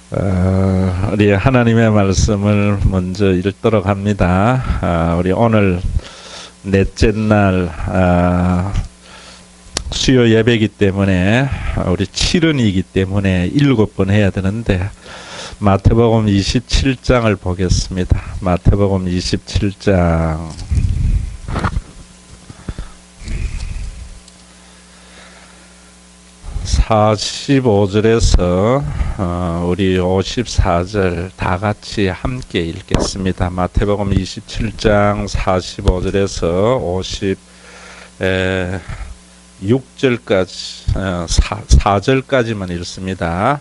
우리 하나님의 말씀을 먼저 읽도록 합니다. 우리 오늘 넷째 날 수요 예배이기 때문에 우리 7은이기 때문에 7번 해야 되는데 마태복음 27장을 보겠습니다. 마태복음 27장 45절에서 우리 54절 다 같이 함께 읽겠습니다. 마태복음 27장 45절에서 56절까지 4절까지만 읽습니다.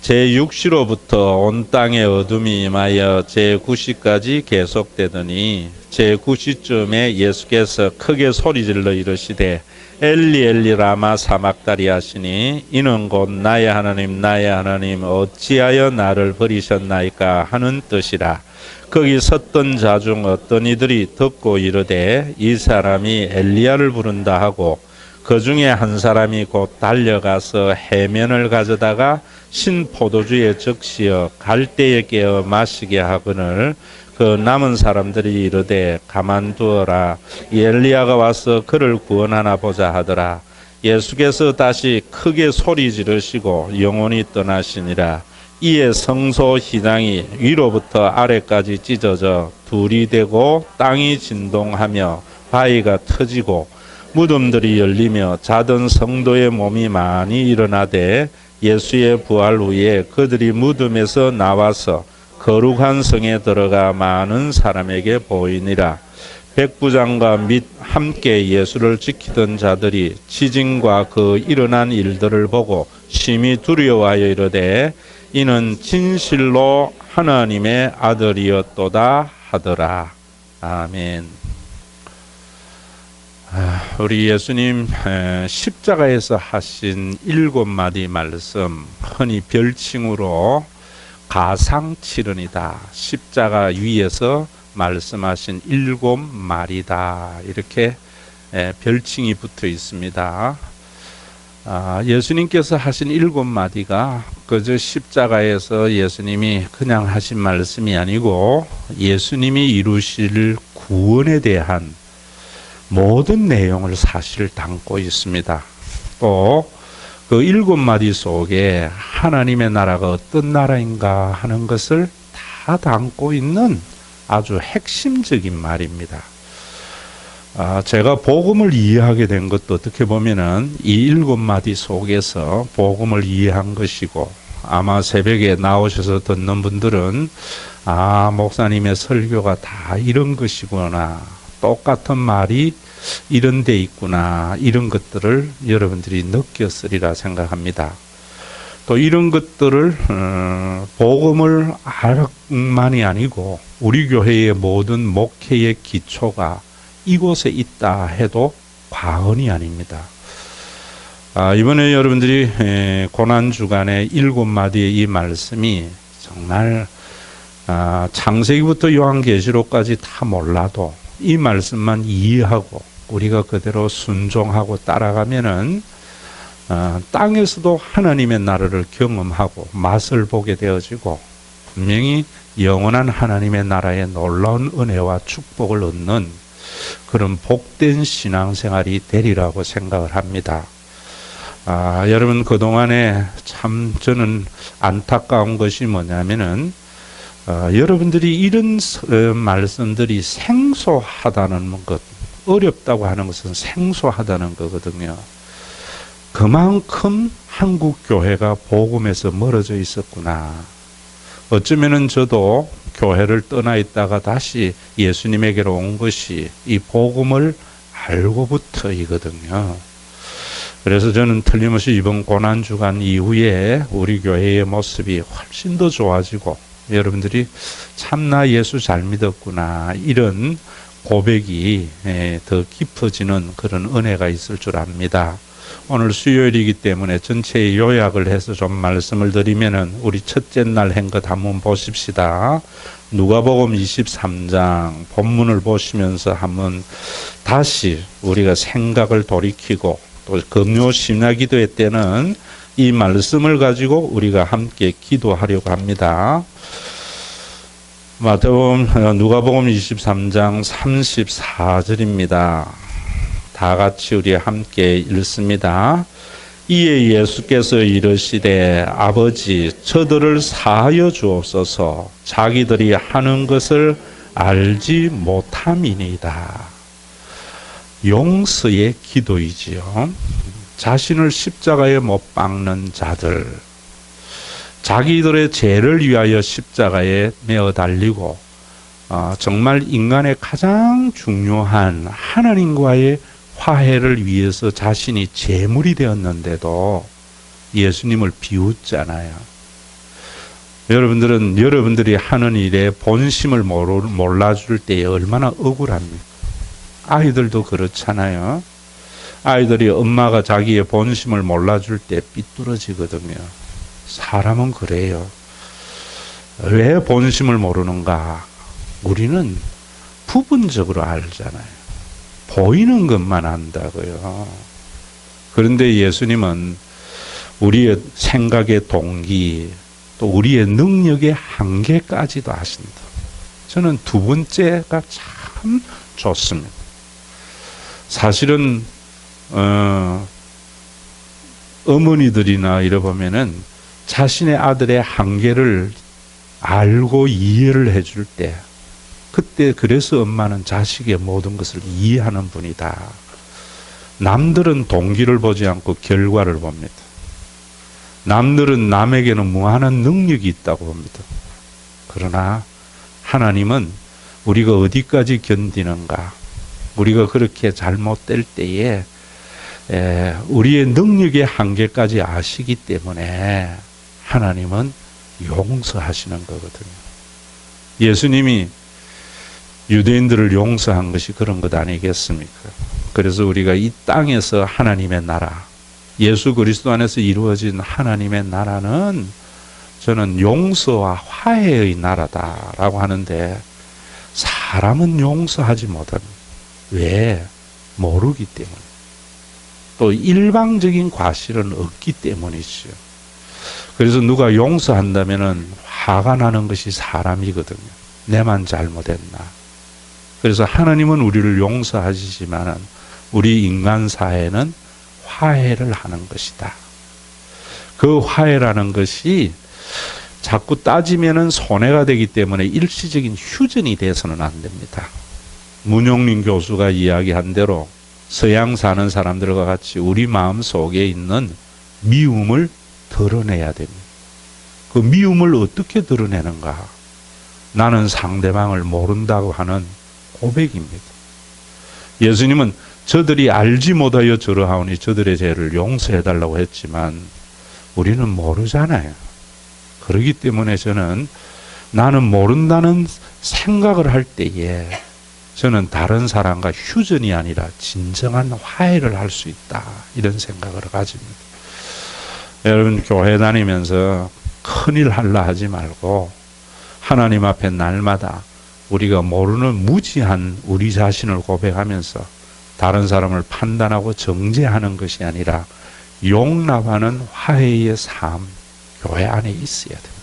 제6시로부터 온 땅에 어둠이 임하여 제9시까지 계속되더니 제9시쯤에 예수께서 크게 소리질러 이르시되 엘리 엘리 라마 사막다리 하시니 이는 곧 나의 하나님 나의 하나님 어찌하여 나를 버리셨나이까 하는 뜻이라. 거기 섰던 자 중 어떤 이들이 듣고 이르되 이 사람이 엘리야를 부른다 하고 그 중에 한 사람이 곧 달려가서 해면을 가져다가 신 포도주에 적시어 갈대에 깨어 마시게 하거늘 그 남은 사람들이 이르되 가만두어라 이 엘리야가 와서 그를 구원하나 보자 하더라. 예수께서 다시 크게 소리 지르시고 영원히 떠나시니라. 이에 성소 휘장이 위로부터 아래까지 찢어져 둘이 되고 땅이 진동하며 바위가 터지고 무덤들이 열리며 자던 성도의 몸이 많이 일어나되 예수의 부활 후에 그들이 무덤에서 나와서 거룩한 성에 들어가 많은 사람에게 보이니라. 백부장과 및 함께 예수를 지키던 자들이 지진과 그 일어난 일들을 보고 심히 두려워하여 이르되 이는 진실로 하나님의 아들이었도다 하더라. 아멘. 우리 예수님 십자가에서 하신 7마디 말씀, 흔히 별칭으로 가상칠언이다, 십자가 위에서 말씀하신 7말이다, 이렇게 별칭이 붙어 있습니다. 예수님께서 하신 7마디가 그저 십자가에서 예수님이 그냥 하신 말씀이 아니고 예수님이 이루실 구원에 대한 모든 내용을 사실 담고 있습니다. 또 그 7마디 속에 하나님의 나라가 어떤 나라인가 하는 것을 다 담고 있는 아주 핵심적인 말입니다. 제가 복음을 이해하게 된 것도 어떻게 보면은 이 7마디 속에서 복음을 이해한 것이고, 아마 새벽에 나오셔서 듣는 분들은 목사님의 설교가 다 이런 것이구나, 똑같은 말이 이런 데 있구나, 이런 것들을 여러분들이 느꼈으리라 생각합니다. 또 이런 것들을 복음을 알만이 아니고 우리 교회의 모든 목회의 기초가 이곳에 있다 해도 과언이 아닙니다. 이번에 여러분들이 고난주간의 7마디의 이 말씀이 정말 창세기부터 요한계시록까지 다 몰라도 이 말씀만 이해하고 우리가 그대로 순종하고 따라가면은 땅에서도 하나님의 나라를 경험하고 맛을 보게 되어지고 분명히 영원한 하나님의 나라의 놀라운 은혜와 축복을 얻는 그런 복된 신앙생활이 되리라고 생각을 합니다. 여러분, 그동안에 참 저는 안타까운 것이 뭐냐면은 여러분들이 이런 말씀들이 생소하다는 것, 어렵다고 하는 것은 생소하다는 거거든요. 그만큼 한국 교회가 복음에서 멀어져 있었구나. 어쩌면은 저도 교회를 떠나 있다가 다시 예수님에게로 온 것이 이 복음을 알고부터이거든요. 그래서 저는 틀림없이 이번 고난주간 이후에 우리 교회의 모습이 훨씬 더 좋아지고 여러분들이 참나 예수 잘 믿었구나, 이런 고백이 더 깊어지는 그런 은혜가 있을 줄 압니다. 오늘 수요일이기 때문에 전체 요약을 해서 좀 말씀을 드리면은 우리 첫째 날 한 것 한번 보십시다. 누가복음 23장 본문을 보시면서 한번 다시 우리가 생각을 돌이키고, 또 금요 심야기도회 때는 이 말씀을 가지고 우리가 함께 기도하려고 합니다. 누가복음 23장 34절입니다. 다 같이 우리 함께 읽습니다. 이에 예수께서 이르시되 아버지 저들을 사하여 주옵소서 자기들이 하는 것을 알지 못함이니이다. 용서의 기도이지요. 자신을 십자가에 못 박는 자들, 자기들의 죄를 위하여 십자가에 매어 달리고 정말 인간의 가장 중요한 하나님과의 화해를 위해서 자신이 제물이 되었는데도 예수님을 비웃잖아요. 여러분들은 여러분들이 하는 일에 본심을 몰라줄 때에 얼마나 억울합니까? 아이들도 그렇잖아요. 아이들이 엄마가 자기의 본심을 몰라줄 때 삐뚤어지거든요. 사람은 그래요. 왜 본심을 모르는가? 우리는 부분적으로 알잖아요. 보이는 것만 안다고요. 그런데 예수님은 우리의 생각의 동기, 또 우리의 능력의 한계까지도 아신다. 저는 두 번째가 참 좋습니다. 사실은 어머니들이나 이래 보면은 자신의 아들의 한계를 알고 이해를 해줄 때, 그때 그래서 엄마는 자식의 모든 것을 이해하는 분이다. 남들은 동기를 보지 않고 결과를 봅니다. 남들은 남에게는 무한한 능력이 있다고 봅니다. 그러나 하나님은 우리가 어디까지 견디는가, 우리가 그렇게 잘못될 때에 우리의 능력의 한계까지 아시기 때문에 하나님은 용서하시는 거거든요. 예수님이 유대인들을 용서한 것이 그런 것 아니겠습니까? 그래서 우리가 이 땅에서 하나님의 나라, 예수 그리스도 안에서 이루어진 하나님의 나라는 저는 용서와 화해의 나라다라고 하는데, 사람은 용서하지 못합니다. 왜? 모르기 때문에. 또 일방적인 과실은 없기 때문이죠. 그래서 누가 용서한다면은 화가 나는 것이 사람이거든요. 내만 잘못했나. 그래서 하나님은 우리를 용서하시지만 우리 인간 사회는 화해를 하는 것이다. 그 화해라는 것이 자꾸 따지면은 손해가 되기 때문에 일시적인 휴전이 돼서는 안 됩니다. 문용린 교수가 이야기한 대로 서양 사는 사람들과 같이 우리 마음 속에 있는 미움을 드러내야 됩니다. 그 미움을 어떻게 드러내는가? 나는 상대방을 모른다고 하는 고백입니다. 예수님은 저들이 알지 못하여 저러하오니 저들의 죄를 용서해달라고 했지만 우리는 모르잖아요. 그렇기 때문에 저는 나는 모른다는 생각을 할 때에 저는 다른 사람과 휴전이 아니라 진정한 화해를 할 수 있다, 이런 생각을 가집니다. 여러분, 교회 다니면서 큰일 하려 하지 말고 하나님 앞에 날마다 우리가 모르는 무지한 우리 자신을 고백하면서 다른 사람을 판단하고 정죄하는 것이 아니라 용납하는 화해의 삶, 교회 안에 있어야 됩니다.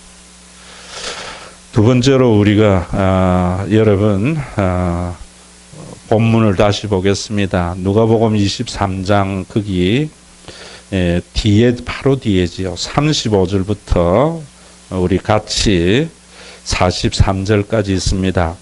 두 번째로 우리가 여러분 본문을 다시 보겠습니다. 누가복음 23장 거기 뒤에, 바로 뒤에지요. 35절부터 우리 같이 43절까지 있습니다.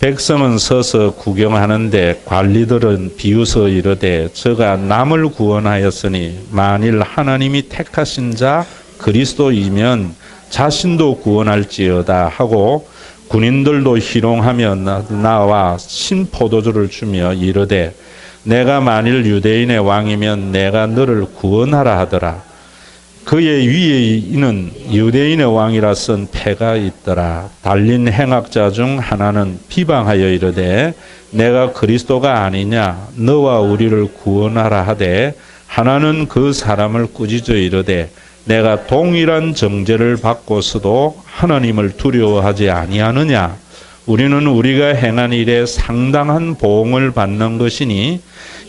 백성은 서서 구경하는데 관리들은 비웃어 이르되 저가 남을 구원하였으니 만일 하나님이 택하신 자 그리스도이면 자신도 구원할지어다 하고 군인들도 희롱하며 나와 신포도주를 주며 이르되 내가 만일 유대인의 왕이면 내가 너를 구원하라 하더라. 그의 위에 있는 유대인의 왕이라 쓴 패가 있더라. 달린 행악자 중 하나는 비방하여 이르되 내가 그리스도가 아니냐 너와 우리를 구원하라 하되 하나는 그 사람을 꾸짖어 이르되 내가 동일한 정죄를 받고서도 하나님을 두려워하지 아니하느냐. 우리는 우리가 행한 일에 상당한 보응을 받는 것이니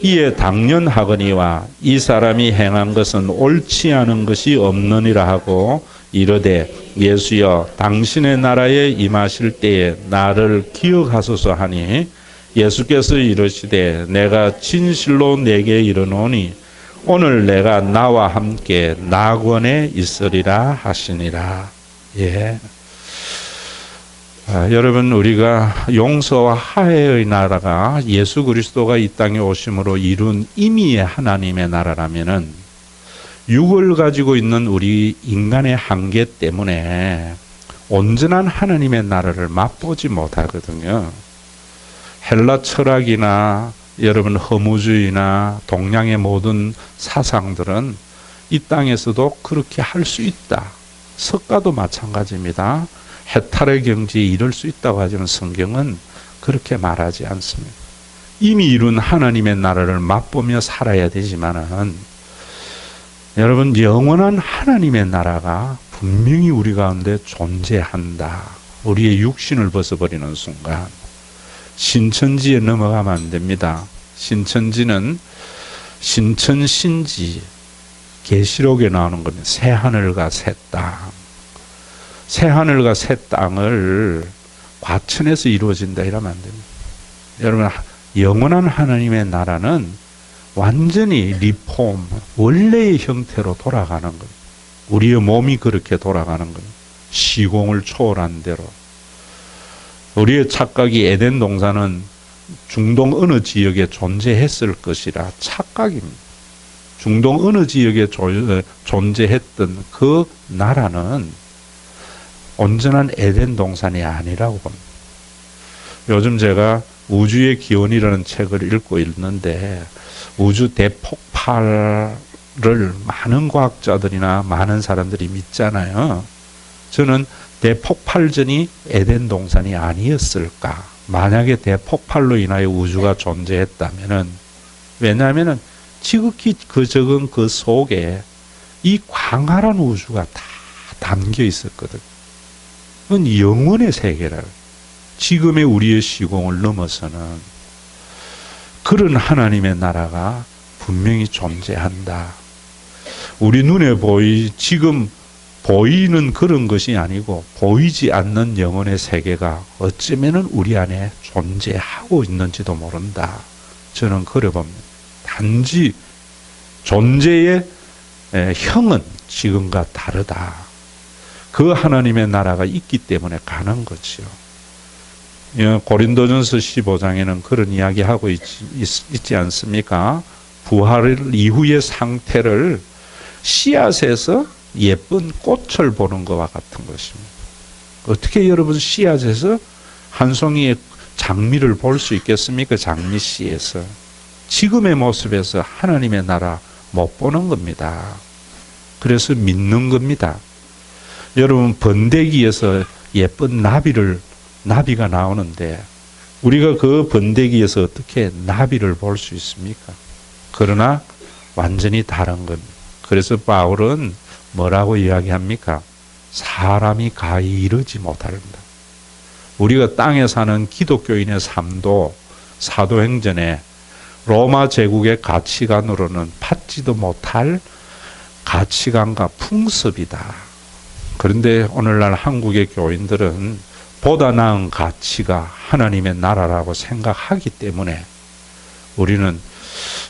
이에 당연하거니와 이 사람이 행한 것은 옳지 않은 것이 없느니라 하고 이르되 예수여 당신의 나라에 임하실 때에 나를 기억하소서 하니 예수께서 이르시되 내가 진실로 내게 이르노니 오늘 내가 나와 함께 낙원에 있으리라 하시니라. 예. 여러분 우리가 용서와 화해의 나라가 예수 그리스도가 이 땅에 오심으로 이룬 임의의 하나님의 나라라면은 육을 가지고 있는 우리 인간의 한계 때문에 온전한 하나님의 나라를 맛보지 못하거든요. 헬라 철학이나 여러분 허무주의나 동양의 모든 사상들은 이 땅에서도 그렇게 할 수 있다. 석가도 마찬가지입니다. 해탈의 경지에 이를 수 있다고 하지만 성경은 그렇게 말하지 않습니다. 이미 이룬 하나님의 나라를 맛보며 살아야 되지만은 여러분 영원한 하나님의 나라가 분명히 우리 가운데 존재한다. 우리의 육신을 벗어버리는 순간 신천지에 넘어가면 안 됩니다. 신천지는 신천신지 계시록에 나오는 겁니다. 새 하늘과 새 땅. 새 하늘과 새 땅을 과천에서 이루어진다 이러면 안 됩니다. 여러분 영원한 하나님의 나라는 완전히 리폼, 원래의 형태로 돌아가는 겁니다. 우리의 몸이 그렇게 돌아가는 겁니다. 시공을 초월한 대로. 우리의 착각이 에덴 동산은 중동 어느 지역에 존재했을 것이라 착각입니다. 중동 어느 지역에 존재했던 그 나라는 온전한 에덴 동산이 아니라고 봅니다. 요즘 제가 우주의 기원이라는 책을 읽고 있는데 우주 대폭발을 많은 과학자들이나 많은 사람들이 믿잖아요. 저는 대폭발 전이 에덴 동산이 아니었을까? 만약에 대폭발로 인하여 우주가 존재했다면은 왜냐하면은 지극히 적은 그 속에 이 광활한 우주가 다 담겨 있었거든. 그건 영원의 세계라. 지금의 우리의 시공을 넘어서는 그런 하나님의 나라가 분명히 존재한다. 우리 눈에 지금 보이는 그런 것이 아니고 보이지 않는 영혼의 세계가 어쩌면은 우리 안에 존재하고 있는지도 모른다. 저는 그래 봅니다. 단지 존재의 형은 지금과 다르다. 그 하나님의 나라가 있기 때문에 가는 거죠. 고린도전서 15장에는 그런 이야기하고 있지 않습니까? 부활 이후의 상태를 씨앗에서 예쁜 꽃을 보는 것과 같은 것입니다. 어떻게 여러분 씨앗에서 한 송이의 장미를 볼 수 있겠습니까? 장미씨에서. 지금의 모습에서 하나님의 나라 못 보는 겁니다. 그래서 믿는 겁니다. 여러분 번데기에서 예쁜 나비가 나오는데 우리가 그 번데기에서 어떻게 나비를 볼 수 있습니까? 그러나 완전히 다른 겁니다. 그래서 바울은 뭐라고 이야기합니까? 사람이 가히 이르지 못한다. 우리가 땅에 사는 기독교인의 삶도 사도행전에 로마 제국의 가치관으로는 받지도 못할 가치관과 풍습이다. 그런데 오늘날 한국의 교인들은 보다 나은 가치가 하나님의 나라라고 생각하기 때문에 우리는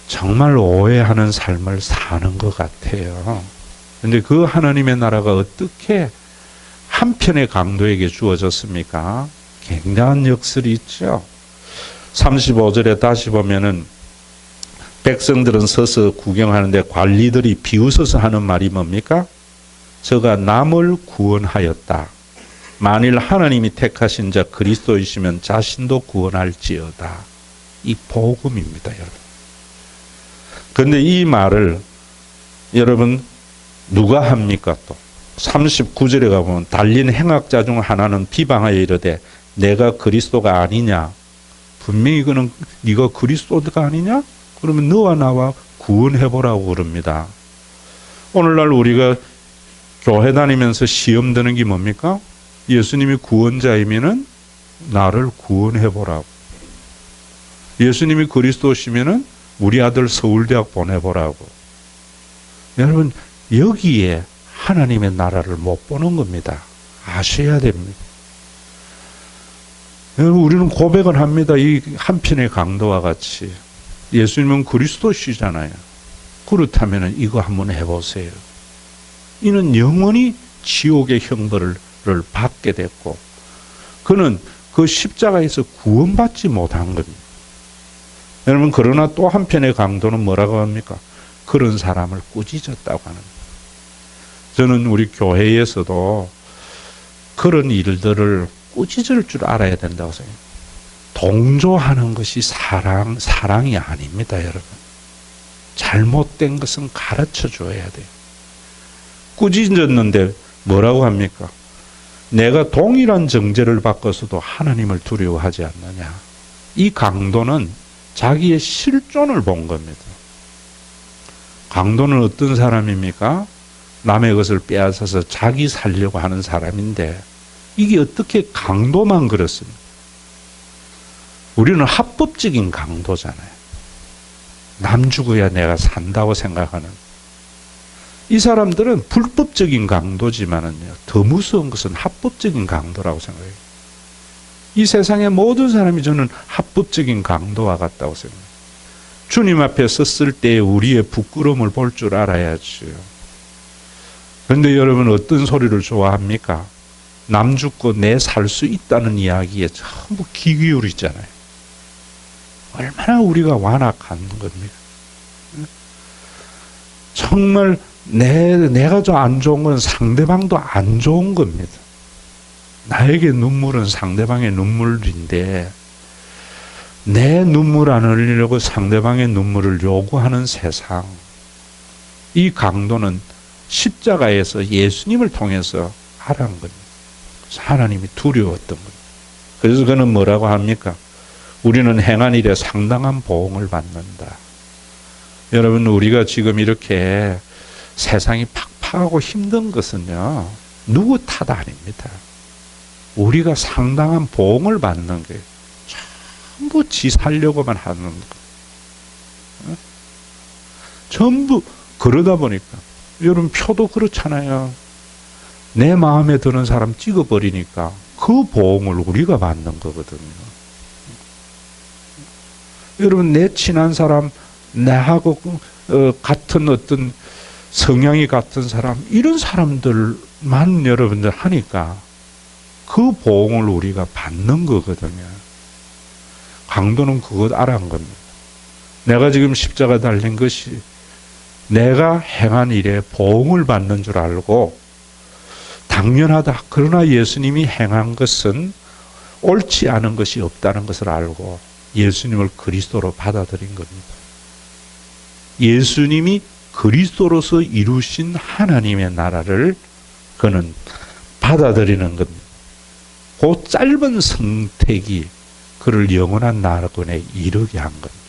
정말 오해하는 삶을 사는 것 같아요. 그런데 그 하나님의 나라가 어떻게 한편의 강도에게 주어졌습니까? 굉장한 역설이 있죠. 35절에 다시 보면은 백성들은 서서 구경하는데 관리들이 비웃어서 하는 말이 뭡니까? 저가 남을 구원하였다. 만일 하나님이 택하신 자 그리스도이시면 자신도 구원할지어다. 이 복음입니다, 여러분. 그런데 이 말을 여러분 누가 합니까 또? 39절에 가보면 달린 행악자 중 하나는 비방하여 이르되 내가 그리스도가 아니냐? 분명히 그는 네가 그리스도가 아니냐? 그러면 너와 나와 구원해보라고 그럽니다. 오늘날 우리가 교회 다니면서 시험 드는 게 뭡니까? 예수님이 구원자이면은 나를 구원해보라고. 예수님이 그리스도시면은 우리 아들 서울대학 보내보라고. 여러분, 여기에 하나님의 나라를 못 보는 겁니다. 아셔야 됩니다. 여러분, 우리는 고백을 합니다. 이 한편의 강도와 같이. 예수님은 그리스도시잖아요. 그렇다면 이거 한번 해보세요. 이는 영원히 지옥의 형벌을 받게 됐고, 그는 그 십자가에서 구원받지 못한 겁니다. 여러분, 그러나 또 한편의 강도는 뭐라고 합니까? 그런 사람을 꾸짖었다고 하는 거예요. 저는 우리 교회에서도 그런 일들을 꾸짖을 줄 알아야 된다고 생각해요. 동조하는 것이 사랑이 아닙니다, 여러분. 잘못된 것은 가르쳐 줘야 돼요. 꾸짖었는데 뭐라고 합니까? 내가 동일한 정죄를 받고서도 하나님을 두려워하지 않느냐. 이 강도는 자기의 실존을 본 겁니다. 강도는 어떤 사람입니까? 남의 것을 빼앗아서 자기 살려고 하는 사람인데, 이게 어떻게 강도만 그렇습니까? 우리는 합법적인 강도잖아요. 남 죽어야 내가 산다고 생각하는. 이 사람들은 불법적인 강도지만은요, 더 무서운 것은 합법적인 강도라고 생각해요. 이 세상의 모든 사람이 저는 합법적인 강도와 같다고 생각해요. 주님 앞에 섰을 때 우리의 부끄러움을 볼 줄 알아야죠. 그런데 여러분, 어떤 소리를 좋아합니까? 남 죽고 내 살 수 있다는 이야기에 전부 귀 기울이잖아요. 얼마나 우리가 완악한 겁니까? 정말 내가 좀 안 좋은 건 상대방도 안 좋은 겁니다. 나에게 눈물은 상대방의 눈물인데, 내 눈물 안 흘리려고 상대방의 눈물을 요구하는 세상. 이 강도는 십자가에서 예수님을 통해서 알아간 겁니다. 하나님이 두려웠던 겁니다. 그래서 그는 뭐라고 합니까? 우리는 행한 일에 상당한 보응을 받는다. 여러분, 우리가 지금 이렇게 세상이 팍팍하고 힘든 것은요, 누구 탓 아닙니다. 우리가 상당한 보응을 받는 게 전부 지 살려고만 하는 거. 전부 그러다 보니까, 여러분, 표도 그렇잖아요. 내 마음에 드는 사람 찍어버리니까 그 보응을 우리가 받는 거거든요. 여러분, 내 친한 사람, 나하고 같은 어떤 성향이 같은 사람, 이런 사람들만 여러분들 하니까 그 보응을 우리가 받는 거거든요. 강도는 그것 알아간 겁니다. 내가 지금 십자가 달린 것이 내가 행한 일에 보응을 받는 줄 알고, 당연하다. 그러나 예수님이 행한 것은 옳지 않은 것이 없다는 것을 알고 예수님을 그리스도로 받아들인 겁니다. 예수님이 그리스도로서 이루신 하나님의 나라를 그는 받아들이는 겁니다. 그 짧은 선택이 그를 영원한 나라권에 이르게 한 겁니다.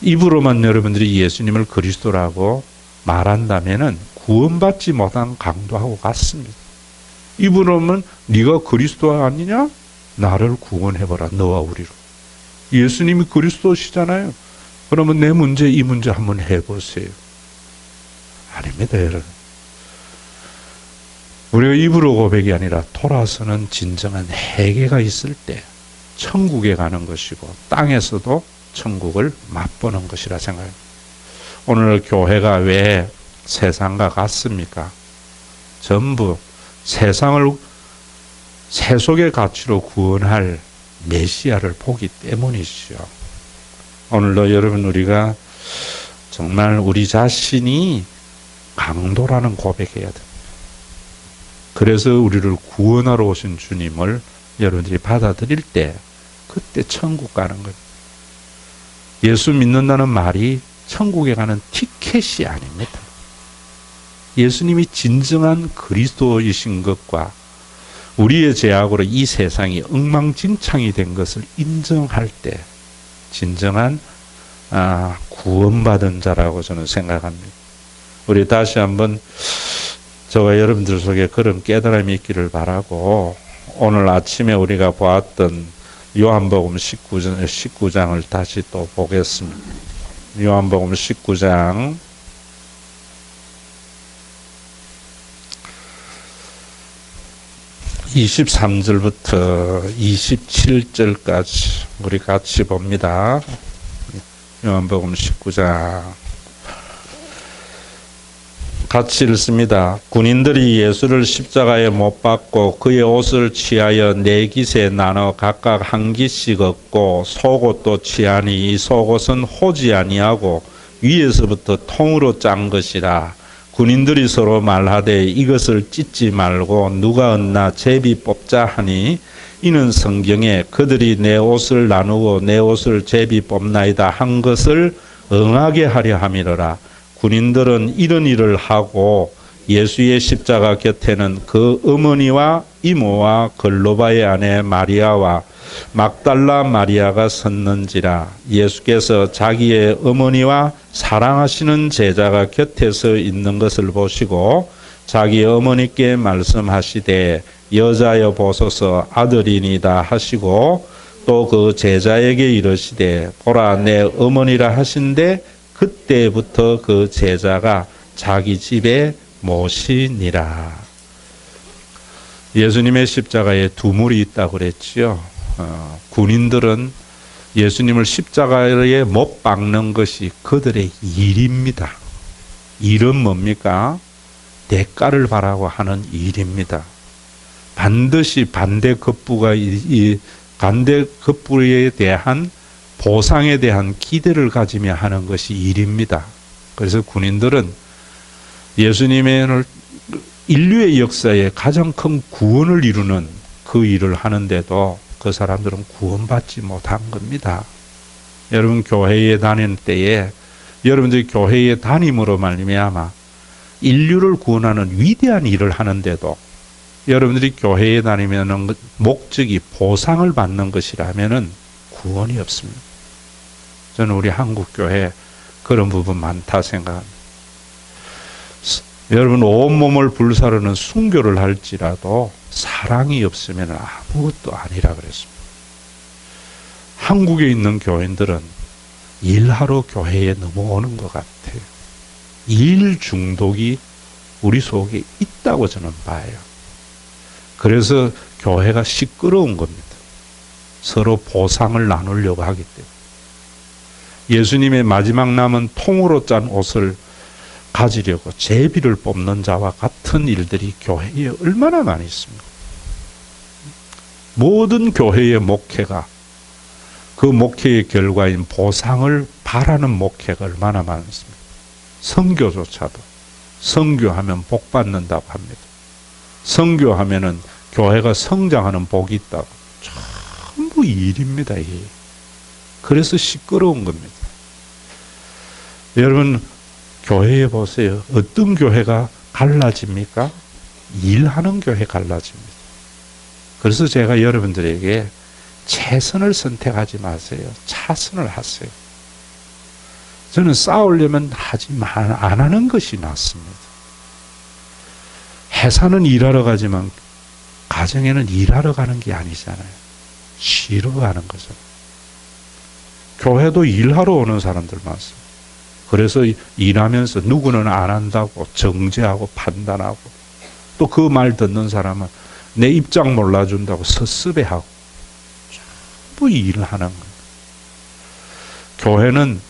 입으로만 여러분들이 예수님을 그리스도라고 말한다면은 구원받지 못한 강도하고 같습니다. 입으로는 네가 그리스도 아니냐? 나를 구원해봐라, 너와 우리로. 예수님이 그리스도시잖아요. 그러면 내 문제, 이 문제 한번 해보세요. 아닙니다, 여러분. 우리가 입으로 고백이 아니라 돌아서는 진정한 회개가 있을 때 천국에 가는 것이고, 땅에서도 천국을 맛보는 것이라 생각합니다. 오늘 교회가 왜 세상과 같습니까? 전부 세상을 세속의 가치로 구원할 메시아를 보기 때문이죠. 오늘도 여러분, 우리가 정말 우리 자신이 강도라는 고백해야 됩니다. 그래서 우리를 구원하러 오신 주님을 여러분들이 받아들일 때 그때 천국 가는 거예요. 예수 믿는다는 말이 천국에 가는 티켓이 아닙니다. 예수님이 진정한 그리스도이신 것과 우리의 죄악으로 이 세상이 엉망진창이 된 것을 인정할 때 진정한 구원받은 자라고 저는 생각합니다. 우리 다시 한번 저와 여러분들 속에 그런 깨달음이 있기를 바라고, 오늘 아침에 우리가 보았던 요한복음 19장을 다시 또 보겠습니다. 요한복음 19장 23절부터 27절까지 우리 같이 봅니다. 요한복음 19장 같이 읽습니다. 군인들이 예수를 십자가에 못 박고 그의 옷을 취하여 네 깃에 나눠 각각 한 깃씩 얻고 속옷도 취하니 이 속옷은 호지 아니하고 위에서부터 통으로 짠 것이라. 군인들이 서로 말하되 이것을 찢지 말고 누가 얻나 제비 뽑자 하니 이는 성경에 그들이 내 옷을 나누고 내 옷을 제비 뽑나이다 한 것을 응하게 하려 함이로라. 군인들은 이런 일을 하고 예수의 십자가 곁에는 그 어머니와 이모와 글로바의 아내 마리아와 막달라 마리아가 섰는지라. 예수께서 자기의 어머니와 사랑하시는 제자가 곁에서 있는 것을 보시고 자기 어머니께 말씀하시되 여자여 보소서 아들이니다 하시고 또 그 제자에게 이르시되 보라 내 어머니라 하신데 그때부터 그 제자가 자기 집에 모시니라. 예수님의 십자가에 두 물이 있다고 그랬지요. 군인들은 예수님을 십자가에 못 박는 것이 그들의 일입니다. 일은 뭡니까? 대가를 바라고 하는 일입니다. 반드시 반대급부에 대한 보상에 대한 기대를 가지며 하는 것이 일입니다. 그래서 군인들은 예수님의 인류의 역사에 가장 큰 구원을 이루는 그 일을 하는데도 그 사람들은 구원받지 못한 겁니다. 여러분 교회에 다닐 때에 여러분들이 교회에 다님으로 말미암아 인류를 구원하는 위대한 일을 하는데도 여러분들이 교회에 다니면 목적이 보상을 받는 것이라면 구원이 없습니다. 저는 우리 한국교회 그런 부분 많다 생각합니다. 여러분 온몸을 불사르는 순교를 할지라도 사랑이 없으면 아무것도 아니라 그랬습니다. 한국에 있는 교인들은 일하러 교회에 넘어오는 것 같아요. 일 중독이 우리 속에 있다고 저는 봐요. 그래서 교회가 시끄러운 겁니다. 서로 보상을 나누려고 하기 때문에. 예수님의 마지막 남은 통으로 짠 옷을 가지려고 제비를 뽑는 자와 같은 일들이 교회에 얼마나 많이 있습니까? 모든 교회의 목회가 그 목회의 결과인 보상을 바라는 목회가 얼마나 많습니까? 선교조차도 선교하면 복 받는다고 합니다. 선교하면은 교회가 성장하는 복이 있다고. 전부 일입니다. 일. 그래서 시끄러운 겁니다. 여러분 교회에 보세요. 어떤 교회가 갈라집니까? 일하는 교회 갈라집니다. 그래서 제가 여러분들에게 최선을 선택하지 마세요. 차선을 하세요. 저는 싸우려면 하지만 안 하는 것이 낫습니다. 회사는 일하러 가지만 가정에는 일하러 가는 게 아니잖아요. 쉬러 가는 거잖아요. 교회도 일하러 오는 사람들 많습니다. 그래서 일하면서 누구는 안 한다고 정죄하고 판단하고 또 그 말 듣는 사람은 내 입장 몰라준다고 섭섭해하고 전부 일을 하는 거예요. 교회는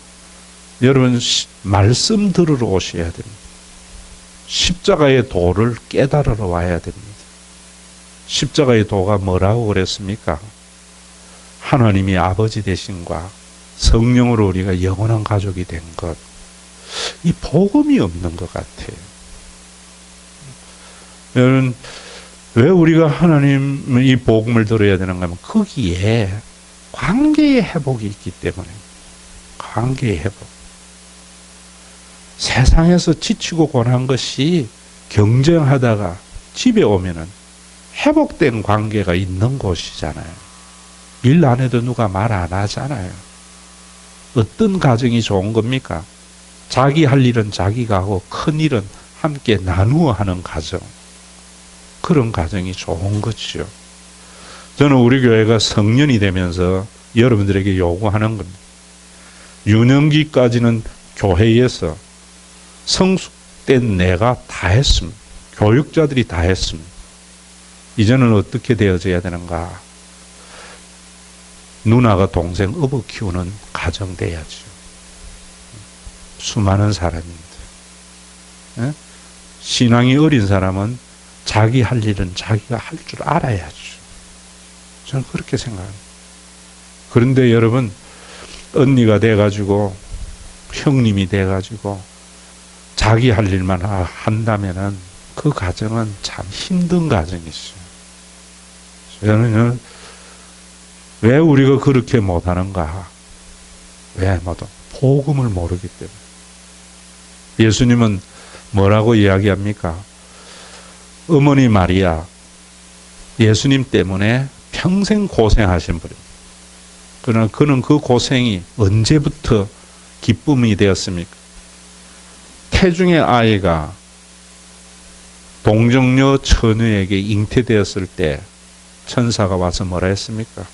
여러분 말씀 들으러 오셔야 됩니다. 십자가의 도를 깨달으러 와야 됩니다. 십자가의 도가 뭐라고 그랬습니까? 하나님이 아버지 되신과 성령으로 우리가 영원한 가족이 된 것. 이 복음이 없는 것 같아요. 여러분, 왜 우리가 하나님 이 복음을 들어야 되는가 하면 거기에 관계의 회복이 있기 때문에. 관계의 회복. 세상에서 지치고 고난 것이 경쟁하다가 집에 오면은 회복된 관계가 있는 곳이잖아요. 일 안 해도 누가 말 안 하잖아요. 어떤 가정이 좋은 겁니까? 자기 할 일은 자기가 하고 큰 일은 함께 나누어 하는 가정. 그런 가정이 좋은 거죠. 저는 우리 교회가 성년이 되면서 여러분들에게 요구하는 겁니다. 유년기까지는 교회에서 성숙된 내가 다 했습니다. 교육자들이 다 했습니다. 이제는 어떻게 되어져야 되는가? 누나가 동생 업어 키우는 가정 돼야죠. 수많은 사람입니다. 예? 신앙이 어린 사람은 자기 할 일은 자기가 할 줄 알아야죠. 저는 그렇게 생각합니다. 그런데 여러분, 언니가 돼가지고 형님이 돼가지고 자기 할 일만 한다면은 그 가정은 참 힘든 가정이죠. 저는 왜 우리가 그렇게 못하는가? 왜 못하? 복음을 모르기 때문에. 예수님은 뭐라고 이야기합니까? 어머니 마리아, 예수님 때문에 평생 고생하신 분입니다. 그러나 그는 그 고생이 언제부터 기쁨이 되었습니까? 태중의 아이가 동정녀 처녀에게 잉태되었을 때 천사가 와서 뭐라 했습니까?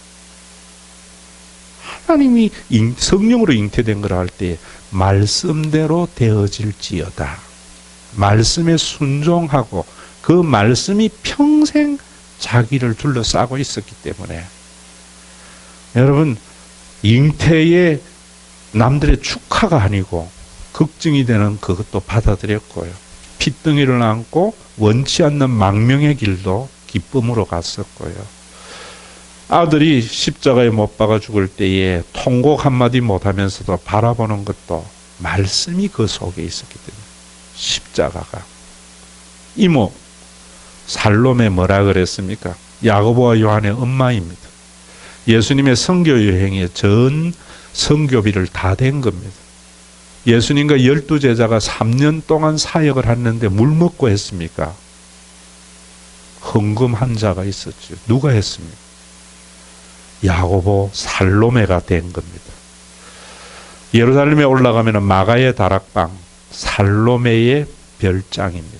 하나님이 성령으로 잉태된 걸 할 때 말씀대로 되어질지어다. 말씀에 순종하고 그 말씀이 평생 자기를 둘러싸고 있었기 때문에 여러분, 잉태에 남들의 축하가 아니고 걱정이 되는 그것도 받아들였고요. 핏덩이를 안고 원치 않는 망명의 길도 기쁨으로 갔었고요. 아들이 십자가에 못 박아 죽을 때에 통곡 한마디 못하면서도 바라보는 것도 말씀이 그 속에 있었기 때문에 십자가가. 이모 살로메 뭐라 그랬습니까? 야고보와 요한의 엄마입니다. 예수님의 선교 여행의 전 선교비를 다 댄 겁니다. 예수님과 12제자가 3년 동안 사역을 했는데 물 먹고 했습니까? 헌금한 자가 있었죠. 누가 했습니까? 야고보 살로메가 된 겁니다. 예루살렘에 올라가면 마가의 다락방, 살로메의 별장입니다.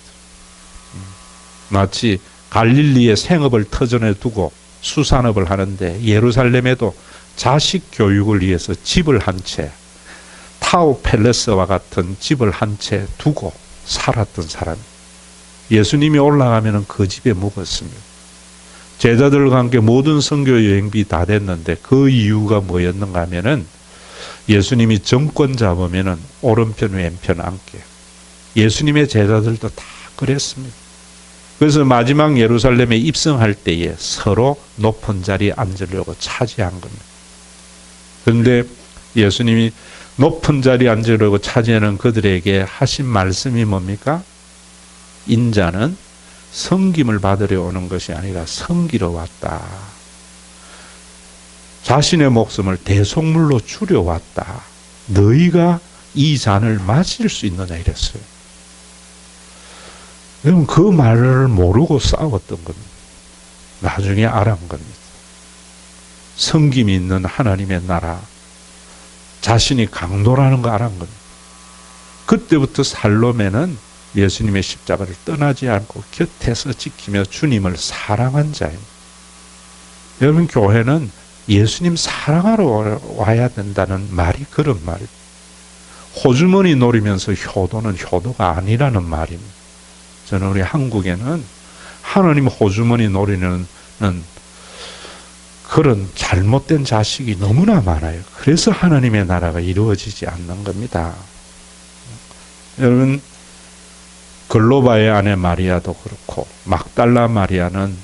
마치 갈릴리의 생업을 터전에 두고 수산업을 하는데 예루살렘에도 자식 교육을 위해서 집을 한 채, 타우 팰레스와 같은 집을 한 채 두고 살았던 사람. 예수님이 올라가면 그 집에 묵었습니다. 제자들과 함께 모든 선교 여행비 다 됐는데 그 이유가 뭐였는가 하면은 예수님이 정권 잡으면은 오른편 왼편 앉게. 예수님의 제자들도 다 그랬습니다. 그래서 마지막 예루살렘에 입성할 때에 서로 높은 자리에 앉으려고 차지한 겁니다. 그런데 예수님이 높은 자리에 앉으려고 차지하는 그들에게 하신 말씀이 뭡니까? 인자는 섬김을 받으려 오는 것이 아니라 섬기러 왔다. 자신의 목숨을 대속물로 주려 왔다. 너희가 이 잔을 마실 수 있느냐 이랬어요. 여러분 그 말을 모르고 싸웠던 겁니다. 나중에 알은 겁니다. 섬김이 있는 하나님의 나라, 자신이 강도라는 거 알은 겁니다. 그때부터 살로메는 예수님의 십자가를 떠나지 않고 곁에서 지키며 주님을 사랑한 자입니다. 여러분 교회는 예수님 사랑하러 와야 된다는 말이 그런 말입니다. 호주머니 노리면서 효도는 효도가 아니라는 말입니다. 저는 우리 한국에는 하나님 호주머니 노리는 그런 잘못된 자식이 너무나 많아요. 그래서 하나님의 나라가 이루어지지 않는 겁니다. 여러분 글로바의 아내 마리아도 그렇고 막달라 마리아는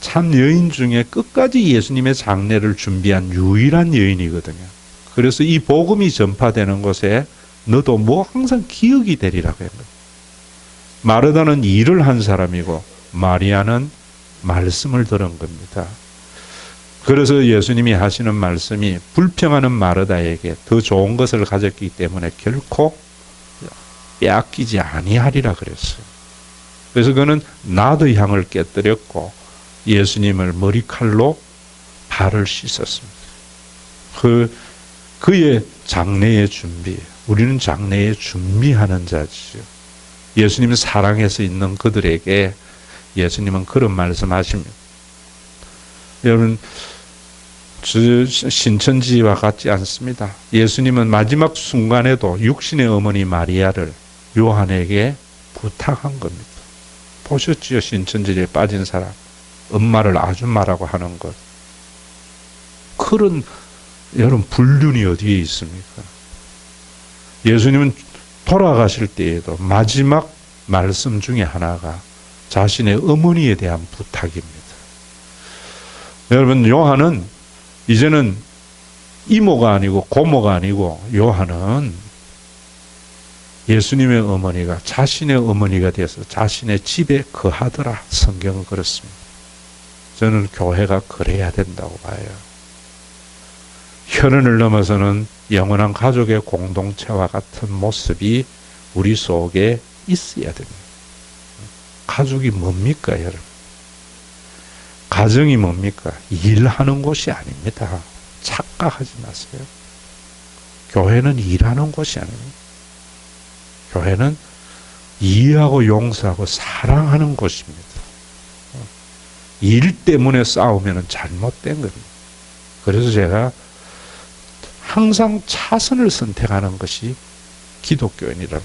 참 여인 중에 끝까지 예수님의 장례를 준비한 유일한 여인이거든요. 그래서 이 복음이 전파되는 곳에 너도 뭐 항상 기억이 되리라고 합니다. 마르다는 일을 한 사람이고 마리아는 말씀을 들은 겁니다. 그래서 예수님이 하시는 말씀이 불평하는 마르다에게 더 좋은 것을 가졌기 때문에 결코 빼앗기지 아니하리라 그랬어요. 그래서 그는 나도 향을 깨뜨렸고 예수님을 머리칼로 발을 씻었습니다. 그의 장례의 준비, 우리는 장례의 준비하는 자지요. 예수님 사랑해서 있는 그들에게 예수님은 그런 말씀하십니다. 여러분, 신천지와 같지 않습니다. 예수님은 마지막 순간에도 육신의 어머니 마리아를 요한에게 부탁한 겁니다. 보셨지요? 신천지에 빠진 사람. 엄마를 아줌마라고 하는 것. 그런 여러분 불륜이 어디에 있습니까? 예수님은 돌아가실 때에도 마지막 말씀 중에 하나가 자신의 어머니에 대한 부탁입니다. 여러분, 요한은 이제는 이모가 아니고 고모가 아니고 요한은 예수님의 어머니가 자신의 어머니가 돼서 자신의 집에 거하더라. 성경은 그렇습니다. 저는 교회가 그래야 된다고 봐요. 혈연을 넘어서는 영원한 가족의 공동체와 같은 모습이 우리 속에 있어야 됩니다. 가족이 뭡니까, 여러분? 가정이 뭡니까? 일하는 곳이 아닙니다. 착각하지 마세요. 교회는 일하는 곳이 아닙니다. 교회는 이해하고 용서하고 사랑하는 곳입니다. 일 때문에 싸우면 잘못된 겁니다. 그래서 제가 항상 차선을 선택하는 것이 기독교인이라고.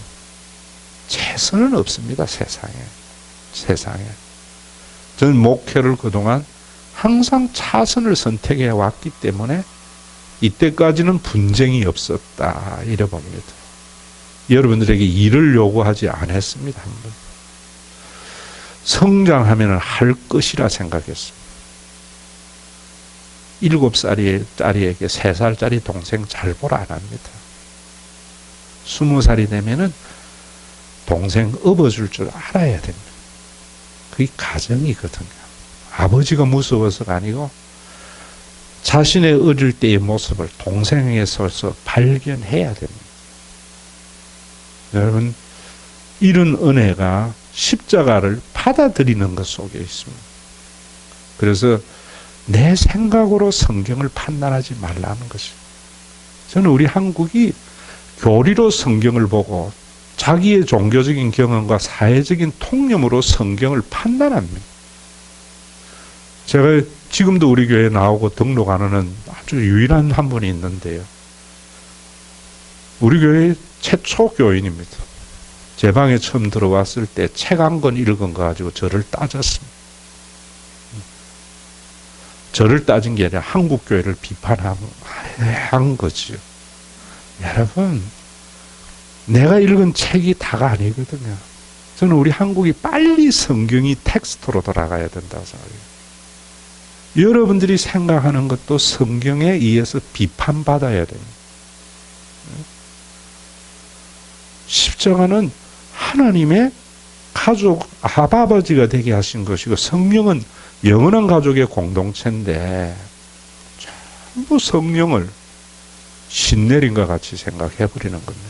최선은 없습니다, 세상에. 저는 목회를 그동안 항상 차선을 선택해 왔기 때문에 이때까지는 분쟁이 없었다, 이래 봅니다. 여러분들에게 일을 요구하지 않았습니다, 한 번. 성장하면 할 것이라 생각했습니다. 7살짜리에게 3살짜리 동생 잘 보라 안 합니다. 20살이 되면은 동생 업어줄 줄 알아야 됩니다. 그게 가정이거든요. 아버지가 무서워서가 아니고 자신의 어릴 때의 모습을 동생에서 발견해야 됩니다. 여러분, 이런 은혜가 십자가를 받아들이는 것 속에 있습니다. 그래서 내 생각으로 성경을 판단하지 말라는 것입니다. 저는 우리 한국이 교리로 성경을 보고 자기의 종교적인 경험과 사회적인 통념으로 성경을 판단합니다. 제가 지금도 우리 교회에 나오고 등록하는 아주 유일한 한 분이 있는데요. 우리 교회의 최초 교인입니다. 제 방에 처음 들어왔을 때 책 한 권 읽은 거 가지고 저를 따졌습니다. 저를 따진 게 아니라 한국 교회를 비판한 거지요. 여러분, 내가 읽은 책이 다가 아니거든요. 저는 우리 한국이 빨리 성경이 텍스트로 돌아가야 된다고 생각해요. 여러분들이 생각하는 것도 성경에 의해서 비판받아야 됩니다. 십자가는 하나님의 가족, 아버지가 되게 하신 것이고 성령은 영원한 가족의 공동체인데 전부 성령을 신내림과 같이 생각해버리는 겁니다.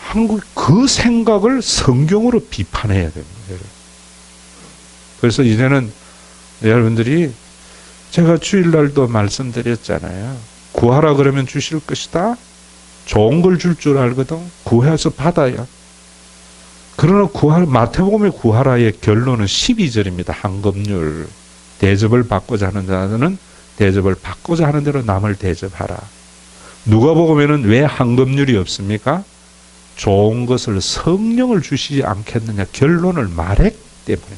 한국 그 생각을 성경으로 비판해야 됩니다. 그래서 이제는 여러분들이 제가 주일날도 말씀드렸잖아요. 구하라 그러면 주실 것이다. 좋은 걸 줄 줄 알거든. 구해서 받아야. 그러나 마태복음의 구하라의 결론은 12절입니다. 한금률. 대접을 받고자 하는 자는 대접을 받고자 하는 대로 남을 대접하라. 누가복음에는 왜 한금률이 없습니까? 좋은 것을 성령을 주시지 않겠느냐 결론을 말했기 때문에.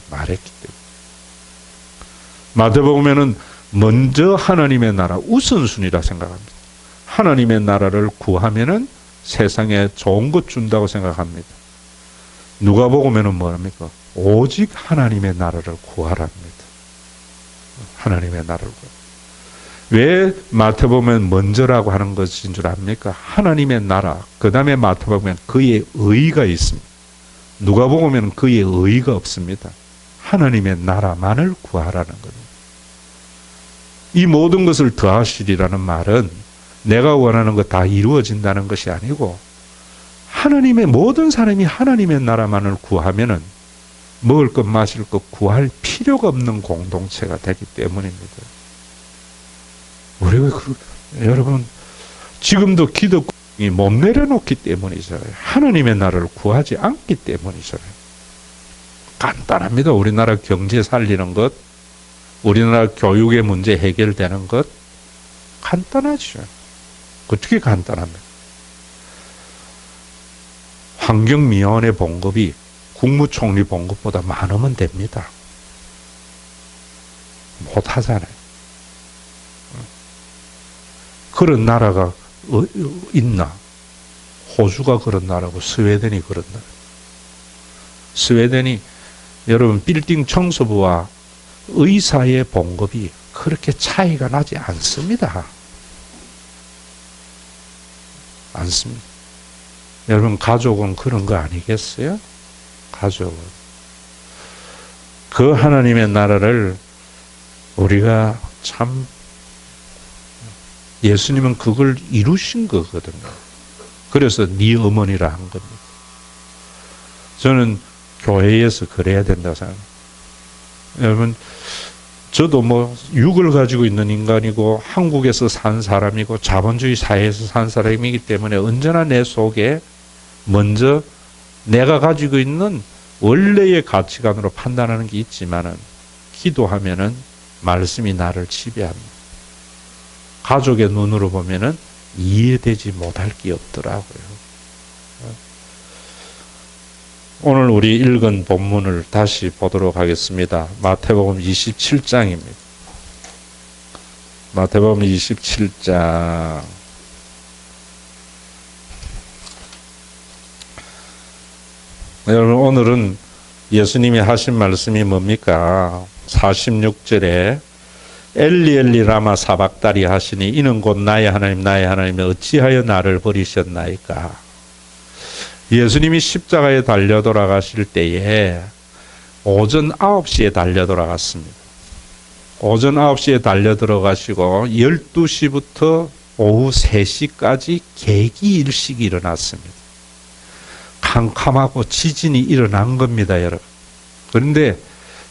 마태복음에는 먼저 하나님의 나라 우선순위라 생각합니다. 하나님의 나라를 구하면은 세상에 좋은 것 준다고 생각합니다. 누가복음에는 뭐랍니까? 오직 하나님의 나라를 구하랍니다. 하나님의 나라를 구하라. 왜 마태복음은 먼저라고 하는 것인 줄 압니까? 하나님의 나라, 그 다음에 마태복음은 그의 의가 있습니다. 누가복음에는 그의 의가 없습니다. 하나님의 나라만을 구하라는 겁니다. 이 모든 것을 더하시리라는 말은 내가 원하는 것 다 이루어진다는 것이 아니고 하나님의 모든 사람이 하나님의 나라만을 구하면은 먹을 것 마실 것 구할 필요가 없는 공동체가 되기 때문입니다. 우리가 여러분 지금도 기독교인이 못 내려놓기 때문이잖아요. 하나님의 나라를 구하지 않기 때문이잖아요. 간단합니다. 우리나라 경제 살리는 것 우리나라 교육의 문제 해결되는 것 간단하죠. 어떻게 간단합니까? 환경미화원의 봉급이 국무총리 봉급보다 많으면 됩니다. 못하잖아요. 그런 나라가 있나? 호주가 그런 나라고 스웨덴이 그런 나라. 스웨덴이 여러분 빌딩 청소부와 의사의 봉급이 그렇게 차이가 나지 않습니다. 않습니다. 여러분 가족은 그런 거 아니겠어요? 가족은. 그 하나님의 나라를 우리가 참 예수님은 그걸 이루신 거거든요. 그래서 네 어머니라 한 겁니다. 저는 교회에서 그래야 된다고 생각합니다. 여러분 저도 뭐 육을 가지고 있는 인간이고 한국에서 산 사람이고 자본주의 사회에서 산 사람이기 때문에 언제나 내 속에 먼저 내가 가지고 있는 원래의 가치관으로 판단하는 게 있지만은 기도하면은 말씀이 나를 지배합니다. 가족의 눈으로 보면은 이해되지 못할 게 없더라고요. 오늘 우리 읽은 본문을 다시 보도록 하겠습니다. 마태복음 27장입니다. 마태복음 27장. 여러분 오늘은 예수님이 하신 말씀이 뭡니까? 46절에 엘리 엘리 라마 사박다리 하시니 이는 곧 나의 하나님 나의 하나님 어찌하여 나를 버리셨나이까. 예수님이 십자가에 달려 돌아가실 때에 오전 9시에 달려 돌아갔습니다. 오전 9시에 달려 들어가시고 12시부터 오후 3시까지 개기일식이 일어났습니다. 캄캄하고 지진이 일어난 겁니다, 여러분. 그런데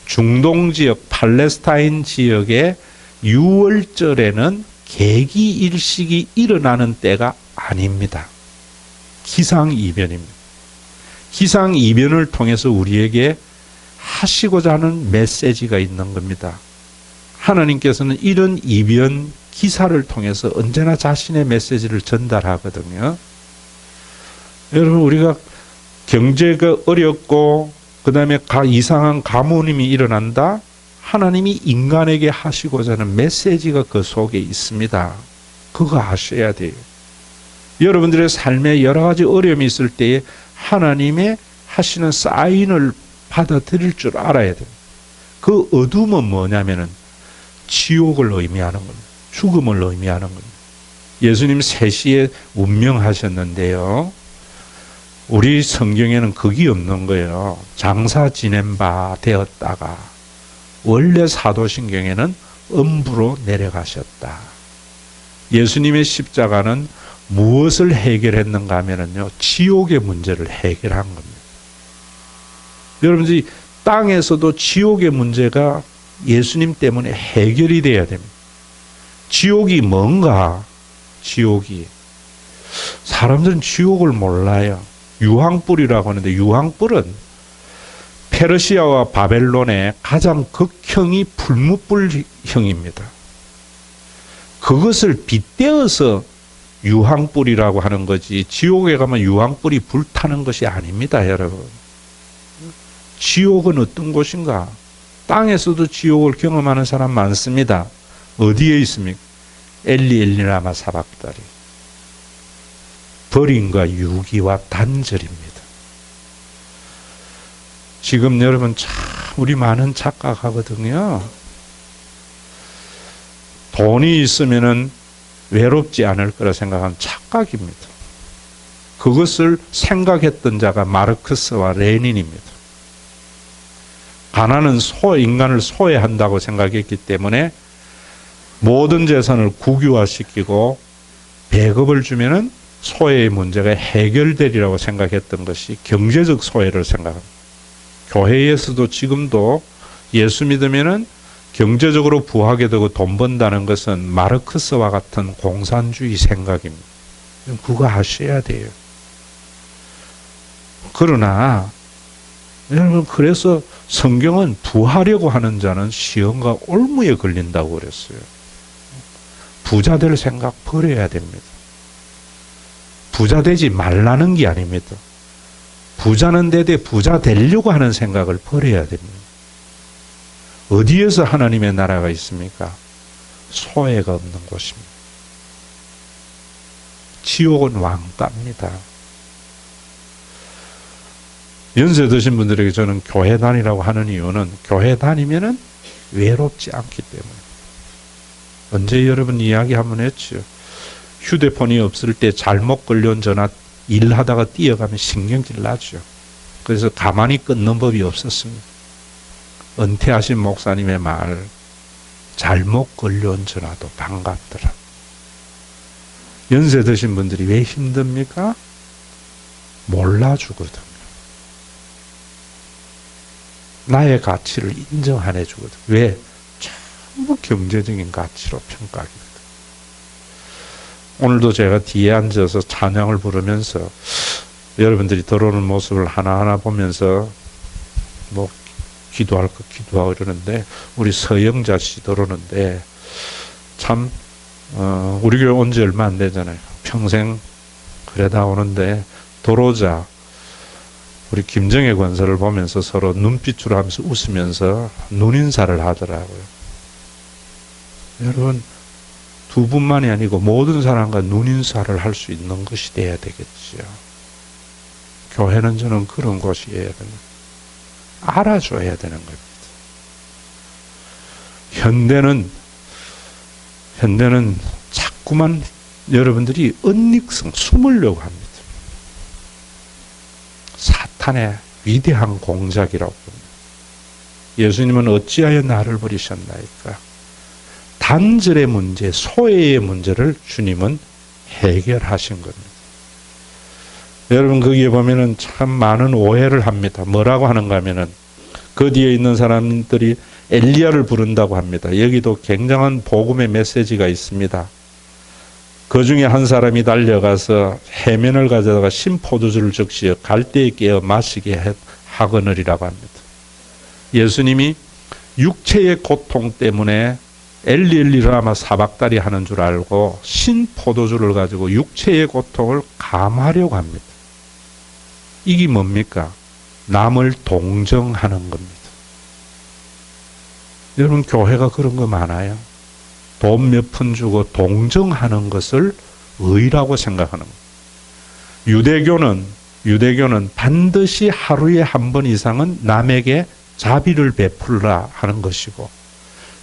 중동 지역, 팔레스타인 지역의 6월절에는 개기일식이 일어나는 때가 아닙니다. 기상이변입니다. 기상이변을 통해서 우리에게 하시고자 하는 메시지가 있는 겁니다. 하나님께서는 이런 이변 기사를 통해서 언제나 자신의 메시지를 전달하거든요. 여러분 우리가 경제가 어렵고 그 다음에 이상한 가뭄이 일어난다. 하나님이 인간에게 하시고자 하는 메시지가 그 속에 있습니다. 그거 아셔야 돼요. 여러분들의 삶에 여러 가지 어려움이 있을 때에 하나님의 하시는 사인을 받아들일 줄 알아야 돼요. 그 어둠은 뭐냐면은 지옥을 의미하는 겁니다. 죽음을 의미하는 겁니다. 예수님 3시에 운명하셨는데요. 우리 성경에는 그게 없는 거예요. 장사 지낸 바 되었다가 원래 사도신경에는 음부로 내려가셨다. 예수님의 십자가는 무엇을 해결했는가 하면요, 지옥의 문제를 해결한 겁니다. 여러분들이 땅에서도 지옥의 문제가 예수님 때문에 해결이 돼야 됩니다. 지옥이 뭔가? 지옥이. 사람들은 지옥을 몰라요. 유황불이라고 하는데 유황불은 페르시아와 바벨론의 가장 극형이 불무불형입니다. 그것을 빗대어서 유황불이라고 하는 거지 지옥에 가면 유황불이 불타는 것이 아닙니다, 여러분. 지옥은 어떤 곳인가? 땅에서도 지옥을 경험하는 사람 많습니다. 어디에 있습니까? 엘리 엘리 라마 사박다리. 버림과 유기와 단절입니다. 지금 여러분 참 우리 많은 착각하거든요. 돈이 있으면은 외롭지 않을 거라 생각하면 착각입니다. 그것을 생각했던 자가 마르크스와 레닌입니다. 가난은 인간을 소외한다고 생각했기 때문에 모든 재산을 국유화시키고 배급을 주면은 소외의 문제가 해결되리라고 생각했던 것이 경제적 소외를 생각합니다. 교회에서도 지금도 예수 믿으면은 경제적으로 부하게 되고 돈 번다는 것은 마르크스와 같은 공산주의 생각입니다. 그거 아셔야 돼요. 그러나 여러분, 그래서 성경은 부하려고 하는 자는 시험과 올무에 걸린다고 그랬어요. 부자 될 생각 버려야 됩니다. 부자 되지 말라는 게 아닙니다. 부자는 되되 부자 되려고 하는 생각을 버려야 됩니다. 어디에서 하나님의 나라가 있습니까? 소외가 없는 곳입니다. 지옥은 왕따입니다. 연세 드신 분들에게 저는 교회 다니라고 하는 이유는 교회 다니면은 외롭지 않기 때문에. 언제 여러분 이야기 한번 했죠. 휴대폰이 없을 때 잘못 걸려온 전화 일하다가 뛰어가면 신경질 나죠. 그래서 가만히 끊는 법이 없었습니다. 은퇴하신 목사님의 말, 잘못 걸려온 전화도 반갑더라. 연세 드신 분들이 왜 힘듭니까? 몰라주거든요. 나의 가치를 인정 안 해주거든. 왜? 전부 경제적인 가치로 평가하거든. 오늘도 제가 뒤에 앉아서 찬양을 부르면서 여러분들이 들어오는 모습을 하나하나 보면서 뭐 기도할 거 기도하고 이러는데 우리 서영자 씨 들어오는데 참 우리 교회 온 지 얼마 안 되잖아요. 평생 그러다 오는데 들어오자 우리 김정혜 권사를 보면서 서로 눈빛으로 하면서 웃으면서 눈인사를 하더라고요. 여러분, 두 분만이 아니고 모든 사람과 눈인사를 할 수 있는 것이 돼야 되겠죠. 교회는 저는 그런 곳이어야 됩니다. 알아줘야 되는 겁니다. 현대는 자꾸만 여러분들이 은닉성 숨으려고 합니다. 사탄의 위대한 공작이라고 봅니다. 예수님은 어찌하여 나를 버리셨나이까? 단절의 문제, 소외의 문제를 주님은 해결하신 겁니다. 여러분 거기에 보면은 참 많은 오해를 합니다. 뭐라고 하는가 하면은 그 뒤에 있는 사람들이 엘리야를 부른다고 합니다. 여기도 굉장한 복음의 메시지가 있습니다. 그 중에 한 사람이 달려가서 해면을 가져다가 신포도주를 적시어 갈대에 깨어 마시게 하거늘이라고 합니다. 예수님이 육체의 고통 때문에 엘리 라마 사박다리 하는 줄 알고 신포도주를 가지고 육체의 고통을 감하려고 합니다. 이게 뭡니까? 남을 동정하는 겁니다. 여러분 교회가 그런 거 많아요. 돈 몇 푼 주고 동정하는 것을 의라고 생각하는 거예요. 유대교는 반드시 하루에 한 번 이상은 남에게 자비를 베풀라 하는 것이고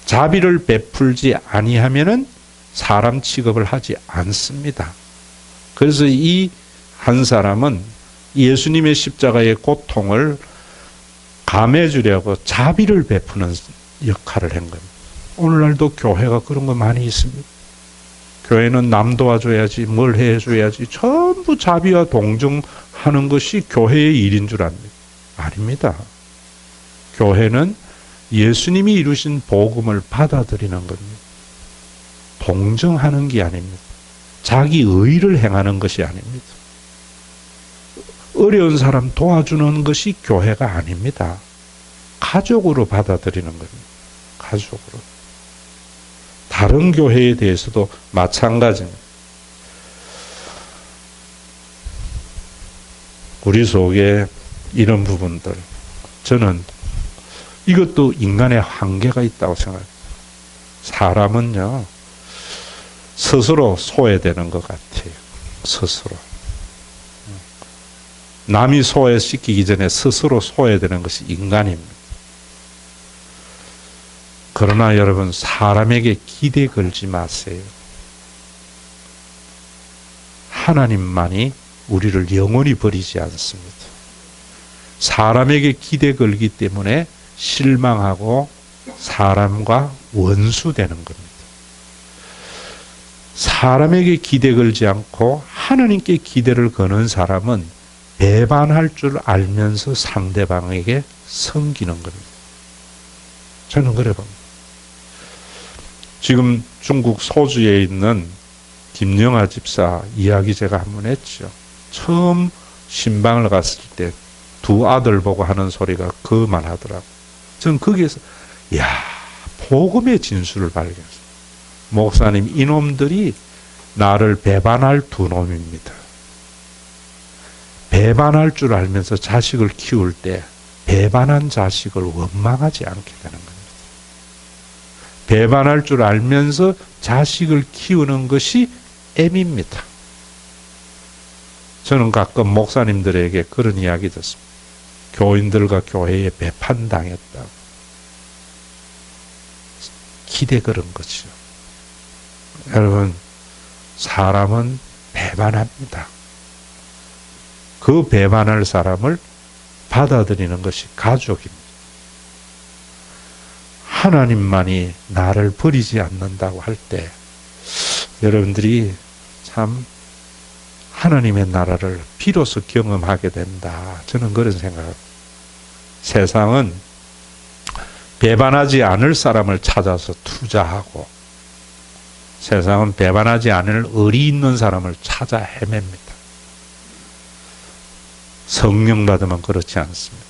자비를 베풀지 아니하면은 사람 취급을 하지 않습니다. 그래서 이 한 사람은 예수님의 십자가의 고통을 감해주려고 자비를 베푸는 역할을 한 겁니다. 오늘날도 교회가 그런 거 많이 있습니다. 교회는 남 도와줘야지 뭘 해줘야지 전부 자비와 동정하는 것이 교회의 일인 줄 압니다. 아닙니다. 교회는 예수님이 이루신 복음을 받아들이는 겁니다. 동정하는 게 아닙니다. 자기 의를 행하는 것이 아닙니다. 어려운 사람 도와주는 것이 교회가 아닙니다. 가족으로 받아들이는 겁니다. 가족으로. 다른 교회에 대해서도 마찬가지입니다. 우리 속에 이런 부분들, 저는 이것도 인간의 한계가 있다고 생각합니다. 사람은요, 스스로 소외되는 것 같아요. 스스로. 남이 소외시키기 전에 스스로 소외되는 것이 인간입니다. 그러나 여러분, 사람에게 기대 걸지 마세요. 하나님만이 우리를 영원히 버리지 않습니다. 사람에게 기대 걸기 때문에 실망하고 사람과 원수되는 겁니다. 사람에게 기대 걸지 않고 하나님께 기대를 거는 사람은 배반할 줄 알면서 상대방에게 섬기는 겁니다. 저는 그래 봅니다. 지금 중국 소주에 있는 김영하 집사 이야기 제가 한번 했죠. 처음 신방을 갔을 때 두 아들 보고 하는 소리가 그만하더라고. 전 거기에서 야, 복음의 진수를 발견했어요. 목사님, 이놈들이 나를 배반할 두 놈입니다. 배반할 줄 알면서 자식을 키울 때 배반한 자식을 원망하지 않게 되는 겁니다. 배반할 줄 알면서 자식을 키우는 것이 M입니다. 저는 가끔 목사님들에게 그런 이야기 듣습니다. 교인들과 교회에 배판당했다고. 기대 그런 거죠. 여러분, 사람은 배반합니다. 그 배반할 사람을 받아들이는 것이 가족입니다. 하나님만이 나를 버리지 않는다고 할 때 여러분들이 참 하나님의 나라를 비로소 경험하게 된다. 저는 그런 생각합니다. 세상은 배반하지 않을 사람을 찾아서 투자하고 세상은 배반하지 않을 의리 있는 사람을 찾아 헤맵니다. 성령 받으면 그렇지 않습니다.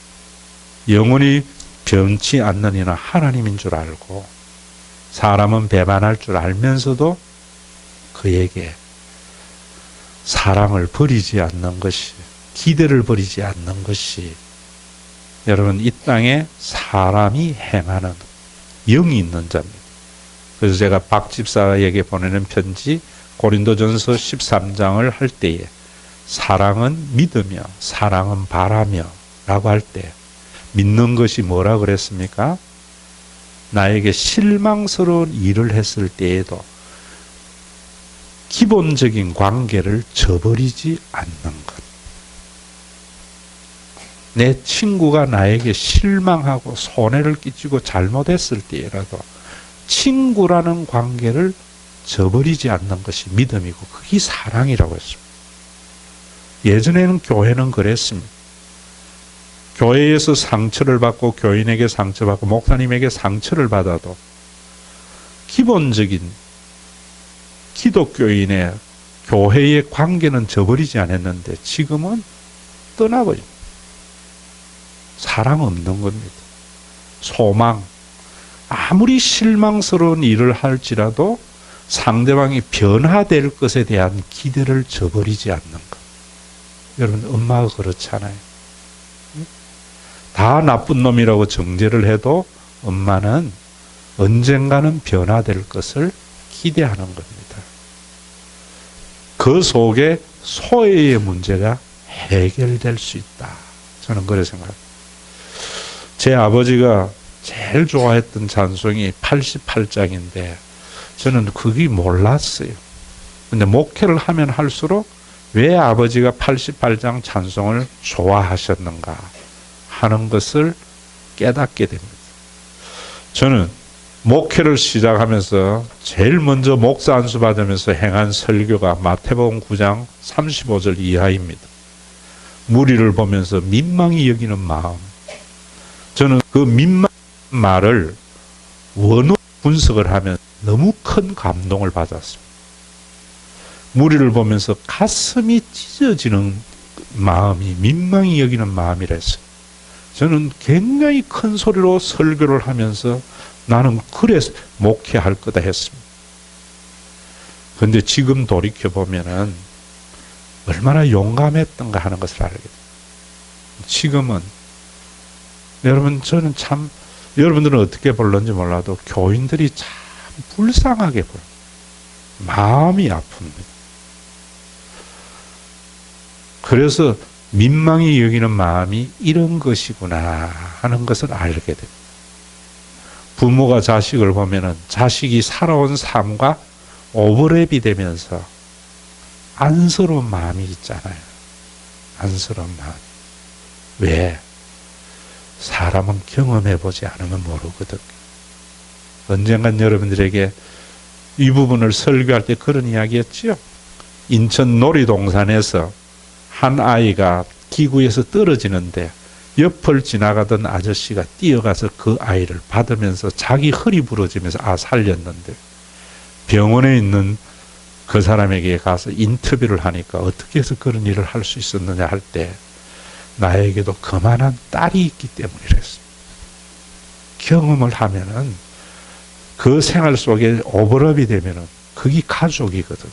영원히 변치 않는 이는 하나님인 줄 알고 사람은 배반할 줄 알면서도 그에게 사랑을 버리지 않는 것이, 기대를 버리지 않는 것이 여러분 이 땅에 사람이 행하는 영이 있는 자입니다. 그래서 제가 박 집사에게 보내는 편지 고린도전서 13장을 할 때에 사랑은 믿으며 사랑은 바라며 라고 할 때 믿는 것이 뭐라 그랬습니까? 나에게 실망스러운 일을 했을 때에도 기본적인 관계를 저버리지 않는 것. 내 친구가 나에게 실망하고 손해를 끼치고 잘못했을 때라도 친구라는 관계를 저버리지 않는 것이 믿음이고 그게 사랑이라고 했습니다. 예전에는 교회는 그랬습니다. 교회에서 상처를 받고 교인에게 상처받고 목사님에게 상처를 받아도 기본적인 기독교인의 교회의 관계는 저버리지 않았는데 지금은 떠나버립니다. 사랑 없는 겁니다. 소망. 아무리 실망스러운 일을 할지라도 상대방이 변화될 것에 대한 기대를 저버리지 않는 것. 여러분 엄마가 그렇잖아요. 다 나쁜 놈이라고 정죄를 해도 엄마는 언젠가는 변화될 것을 기대하는 겁니다. 그 속에 소외의 문제가 해결될 수 있다. 저는 그렇게 생각합니다. 제 아버지가 제일 좋아했던 찬송이 88장인데 저는 그게 몰랐어요. 근데 목회를 하면 할수록 왜 아버지가 88장 찬송을 좋아하셨는가 하는 것을 깨닫게 됩니다. 저는 목회를 시작하면서 제일 먼저 목사 안수 받으면서 행한 설교가 마태복음 9장 35절 이하입니다. 무리를 보면서 민망히 여기는 마음. 저는 그 민망한 말을 원어 분석을 하면 너무 큰 감동을 받았습니다. 무리를 보면서 가슴이 찢어지는 마음이 민망히 여기는 마음이랬어요. 저는 굉장히 큰 소리로 설교를 하면서 나는 그래서 목회할 거다 했습니다. 그런데 지금 돌이켜보면은 얼마나 용감했던가 하는 것을 알게 돼요. 지금은 여러분 저는 참 여러분들은 어떻게 볼는지 몰라도 교인들이 참 불쌍하게 보여요. 마음이 아픕니다. 그래서 민망히 여기는 마음이 이런 것이구나 하는 것을 알게 됩니다. 부모가 자식을 보면은 자식이 살아온 삶과 오버랩이 되면서 안쓰러운 마음이 있잖아요. 안쓰러운 마음. 왜? 사람은 경험해보지 않으면 모르거든요. 언젠간 여러분들에게 이 부분을 설교할 때 그런 이야기 했죠. 인천 놀이동산에서 한 아이가 기구에서 떨어지는데 옆을 지나가던 아저씨가 뛰어가서 그 아이를 받으면서 자기 허리 부러지면서 살렸는데 병원에 있는 그 사람에게 가서 인터뷰를 하니까 어떻게 해서 그런 일을 할 수 있었느냐 할 때 나에게도 그만한 딸이 있기 때문이랬습니다. 경험을 하면은 그 생활 속에 오버랩이 되면은 그게 가족이거든요.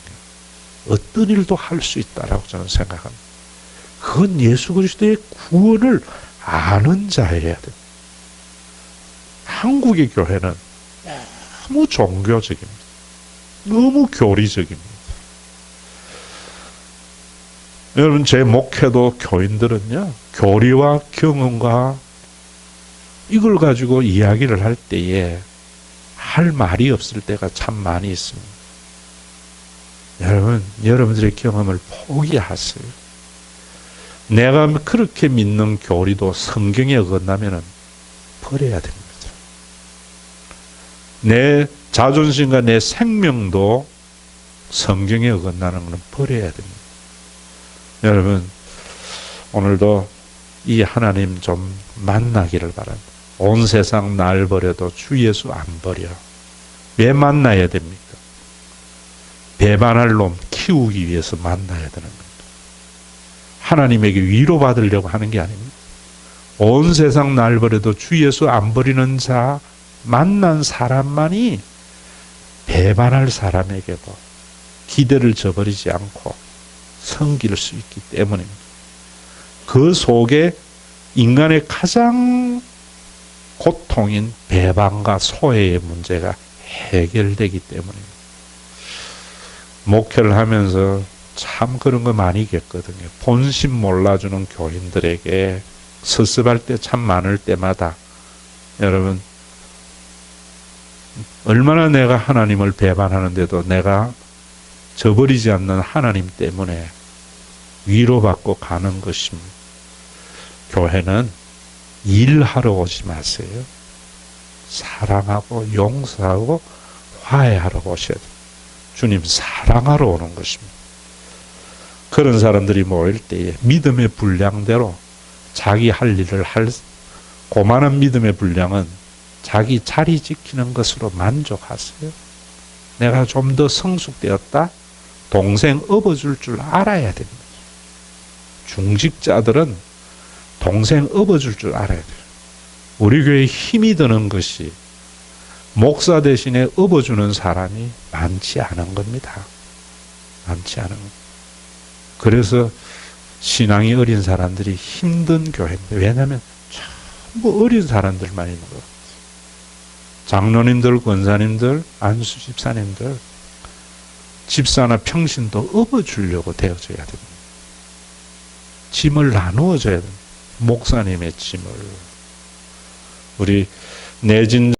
어떤 일도 할 수 있다라고 저는 생각합니다. 그건 예수 그리스도의 구원을 아는 자여야 됩니다. 한국의 교회는 너무 종교적입니다. 너무 교리적입니다. 여러분, 제 목회도 교인들은요, 교리와 경험과 이걸 가지고 이야기를 할 때에 할 말이 없을 때가 참 많이 있습니다. 여러분, 여러분들의 경험을 포기하세요. 내가 그렇게 믿는 교리도 성경에 어긋나면 버려야 됩니다. 내 자존심과 내 생명도 성경에 어긋나는 것은 버려야 됩니다. 여러분, 오늘도 이 하나님 좀 만나기를 바랍니다. 온 세상 날 버려도 주 예수 안 버려. 왜 만나야 됩니까? 배반할 놈 키우기 위해서 만나야 되는 겁니다. 하나님에게 위로받으려고 하는 게 아닙니다. 온 세상 날 버려도 주 예수 안 버리는 자 만난 사람만이 배반할 사람에게도 기대를 저버리지 않고 섬길 수 있기 때문입니다. 그 속에 인간의 가장 고통인 배반과 소외의 문제가 해결되기 때문입니다. 목회를 하면서 참 그런 거 많이 겪거든요. 본심 몰라주는 교인들에게 섭섭할 때 참 많을 때마다 여러분, 얼마나 내가 하나님을 배반하는데도 내가 저버리지 않는 하나님 때문에 위로받고 가는 것입니다. 교회는 일하러 오지 마세요. 사랑하고 용서하고 화해하러 오셔야 돼요. 주님 사랑하러 오는 것입니다. 그런 사람들이 모일 때에 믿음의 분량대로 자기 할 일을 할, 고만한 믿음의 분량은 자기 자리 지키는 것으로 만족하세요. 내가 좀 더 성숙되었다? 동생 업어줄 줄 알아야 됩니다. 중직자들은 동생 업어줄 줄 알아야 돼요. 우리 교회에 힘이 드는 것이 목사 대신에 업어주는 사람이 많지 않은 겁니다. 많지 않은 겁니다. 그래서 신앙이 어린 사람들이 힘든 교회입니다. 왜냐하면 전부 어린 사람들만 있는 거예요. 장로님들, 권사님들, 안수 집사님들, 집사나 평신도 업어주려고 되어져야 됩니다. 짐을 나누어줘야 됩니다. 목사님의 짐을. 우리 내진